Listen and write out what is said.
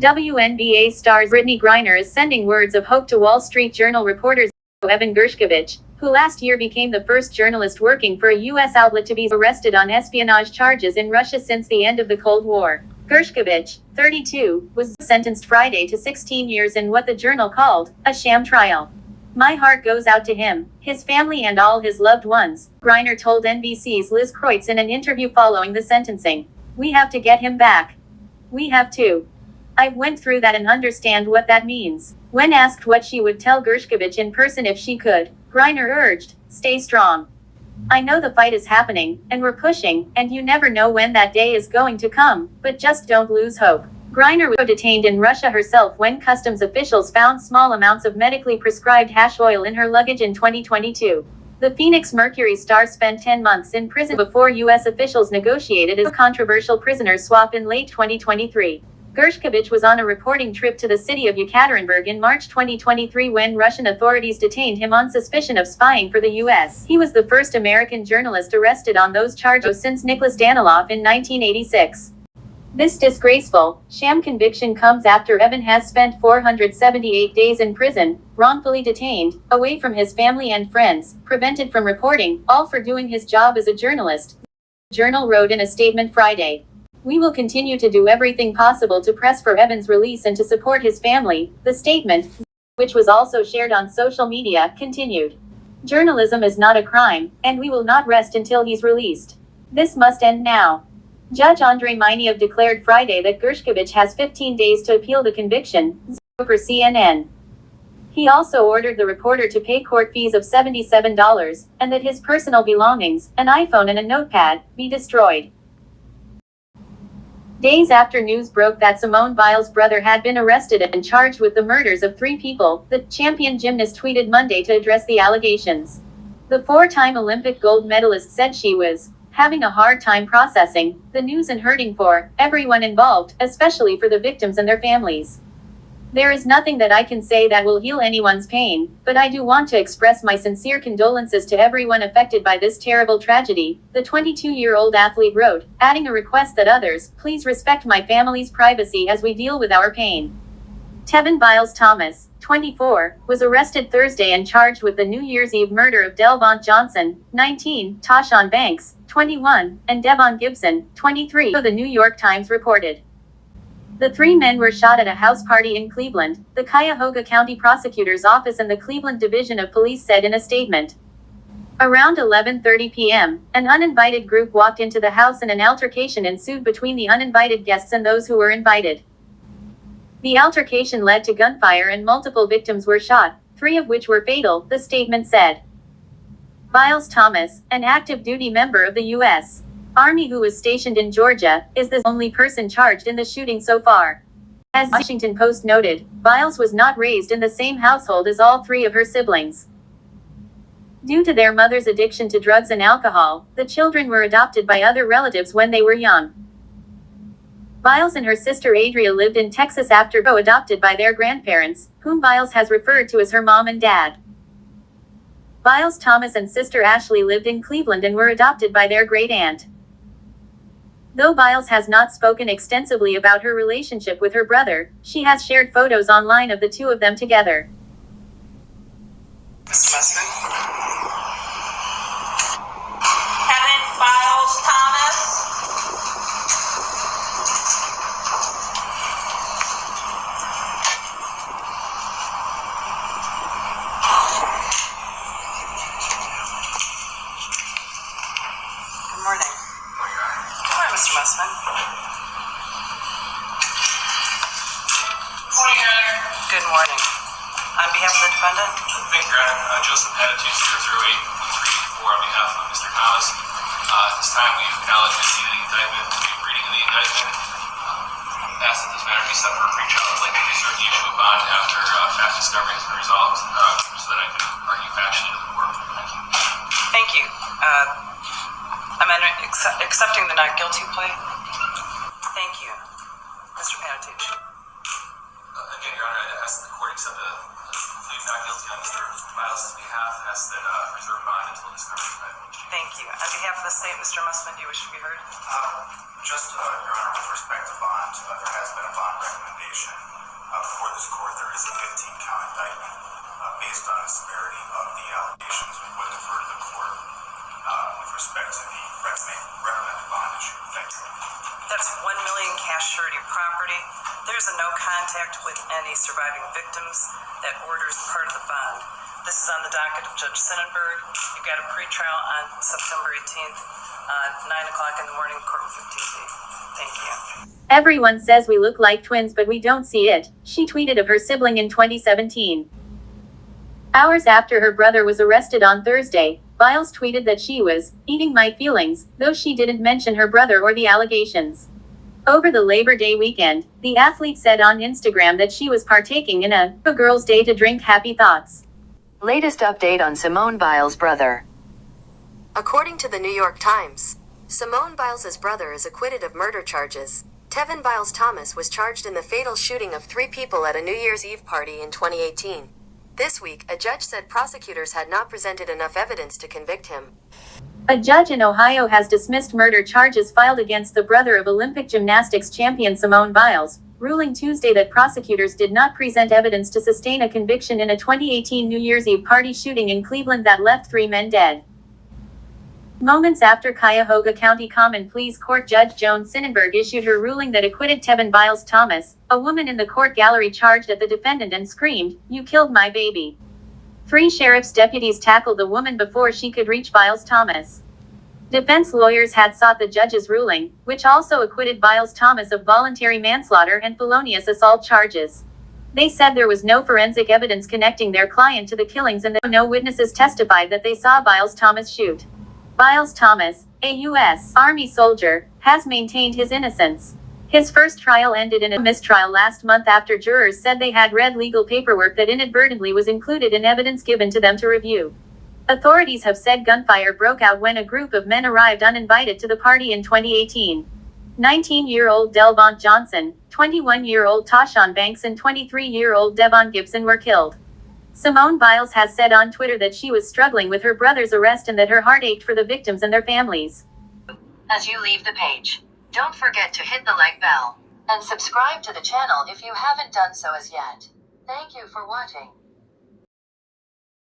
WNBA star Brittany Griner is sending words of hope to Wall Street Journal reporters Evan Gershkovich, who last year became the first journalist working for a U.S. outlet to be arrested on espionage charges in Russia since the end of the Cold War. Gershkovich, 32, was sentenced Friday to 16 years in what the Journal called a sham trial. "My heart goes out to him, his family and all his loved ones," Griner told NBC's Liz Kreutz in an interview following the sentencing. "We have to get him back. We have to. I've went through that and understand what that means." When asked what she would tell Gershkovich in person if she could, Griner urged, "Stay strong. I know the fight is happening, and we're pushing, and you never know when that day is going to come, but just don't lose hope." Griner was detained in Russia herself when customs officials found small amounts of medically prescribed hash oil in her luggage in 2022. The Phoenix Mercury star spent 10 months in prison before U.S. officials negotiated a controversial prisoner swap in late 2023. Gershkovich was on a reporting trip to the city of Yekaterinburg in March 2023 when Russian authorities detained him on suspicion of spying for the U.S. He was the first American journalist arrested on those charges since Nicholas Danilov in 1986. This disgraceful, sham conviction comes after Evan has spent 478 days in prison, wrongfully detained, away from his family and friends, prevented from reporting, all for doing his job as a journalist. The Journal wrote in a statement Friday. "We will continue to do everything possible to press for Evan's release and to support his family," the statement, which was also shared on social media, continued. "Journalism is not a crime, and we will not rest until he's released. This must end now." Judge Andrei Mineev declared Friday that Gershkovich has 15 days to appeal the conviction, for CNN. He also ordered the reporter to pay court fees of $77, and that his personal belongings, an iPhone and a notepad, be destroyed. Days after news broke that Simone Biles' brother had been arrested and charged with the murders of 3 people, the champion gymnast tweeted Monday to address the allegations. The 4-time Olympic gold medalist said she was having a hard time processing the news and hurting for everyone involved, especially for the victims and their families. "There is nothing that I can say that will heal anyone's pain, but I do want to express my sincere condolences to everyone affected by this terrible tragedy," the 22-year-old athlete wrote, adding a request that others, "Please respect my family's privacy as we deal with our pain." Tevin Biles Thomas, 24, was arrested Thursday and charged with the New Year's Eve murder of Delvon Johnson, 19, Tashawn Banks, 21, and Devon Gibson, 23, the New York Times reported. The 3 men were shot at a house party in Cleveland, the Cuyahoga County Prosecutor's Office and the Cleveland Division of Police said in a statement. Around 11:30 p.m., an uninvited group walked into the house and an altercation ensued between the uninvited guests and those who were invited. The altercation led to gunfire and multiple victims were shot, 3 of which were fatal, the statement said. Biles Thomas, an active duty member of the U.S. Army who was stationed in Georgia, is the only person charged in the shooting so far. As the Washington Post noted, Biles was not raised in the same household as all 3 of her siblings. Due to their mother's addiction to drugs and alcohol, the children were adopted by other relatives when they were young. Biles and her sister Adria lived in Texas after being adopted by their grandparents, whom Biles has referred to as her mom and dad. Biles Thomas and sister Ashley lived in Cleveland and were adopted by their great-aunt. Though Biles has not spoken extensively about her relationship with her brother, she has shared photos online of the 2 of them together. Kevin Biles Thomas. Good morning. Good morning, Mr. Mussman. Good morning, Your Honor. Good morning. On behalf of the defendant? Thank you, Your Honor. Joseph Attitude 008-384 on behalf of Mr. Thomas. At this time, we acknowledge receipt of the indictment, reading of the indictment. Ask that this matter be set for a pre-trial. I'd like to reserve the issue of bond after fact discovery has been resolved, so that I can argue factually to the court. Thank you. I'm accepting the not guilty plea. Thank you. Mr. Panatich. Again, Your Honor, I ask that the court accept a plea of not guilty on Mr. Biles' behalf. Ask that reserve bond until discovery is made. Thank you. On behalf of the state, Mr. Mussman, do you wish to be heard? Your Honor, with respect to bond, there has been a bond recommendation information. Before this court, there is a 15-count indictment based on the severity of the allegations. We would defer to the court with respect to the recommended bond issue. Thank you. That's $1 million cash surety property. There's a no contact with any surviving victims. That order is part of the bond. This is on the docket of Judge Sinnenberg. You've got a pretrial on September 18th, 9 o'clock in the morning, court 15B. Thank you. Everyone says we look like twins, but we don't see it, she tweeted of her sibling in 2017. Hours after her brother was arrested on Thursday, Biles tweeted that she was eating my feelings, though she didn't mention her brother or the allegations. Over the Labor Day weekend, the athlete said on Instagram that she was partaking in a girl's day to drink happy thoughts. Latest update on Simone Biles' brother. According to the New York Times, Simone Biles' brother is acquitted of murder charges. Tevin Biles Thomas was charged in the fatal shooting of 3 people at a New Year's Eve party in 2018. This week, a judge said prosecutors had not presented enough evidence to convict him. A judge in Ohio has dismissed murder charges filed against the brother of Olympic gymnastics champion Simone Biles, ruling Tuesday that prosecutors did not present evidence to sustain a conviction in a 2018 New Year's Eve party shooting in Cleveland that left 3 men dead. Moments after Cuyahoga County Common Pleas Court Judge Joan Sinnenberg issued her ruling that acquitted Tevin Biles Thomas, a woman in the court gallery charged at the defendant and screamed, "You killed my baby." 3 sheriff's deputies tackled the woman before she could reach Biles Thomas. Defense lawyers had sought the judge's ruling, which also acquitted Biles Thomas of voluntary manslaughter and felonious assault charges. They said there was no forensic evidence connecting their client to the killings and that no witnesses testified that they saw Biles Thomas shoot. Biles Thomas, a U.S. Army soldier, has maintained his innocence. His first trial ended in a mistrial last month after jurors said they had read legal paperwork that inadvertently was included in evidence given to them to review. Authorities have said gunfire broke out when a group of men arrived uninvited to the party in 2018. 19-year-old Delvon Johnson, 21-year-old Tashawn Banks and 23-year-old Devon Gibson were killed. Simone Biles has said on Twitter that she was struggling with her brother's arrest and that her heart ached for the victims and their families. As you leave the page, don't forget to hit the like bell and subscribe to the channel if you haven't done so as yet. Thank you for watching.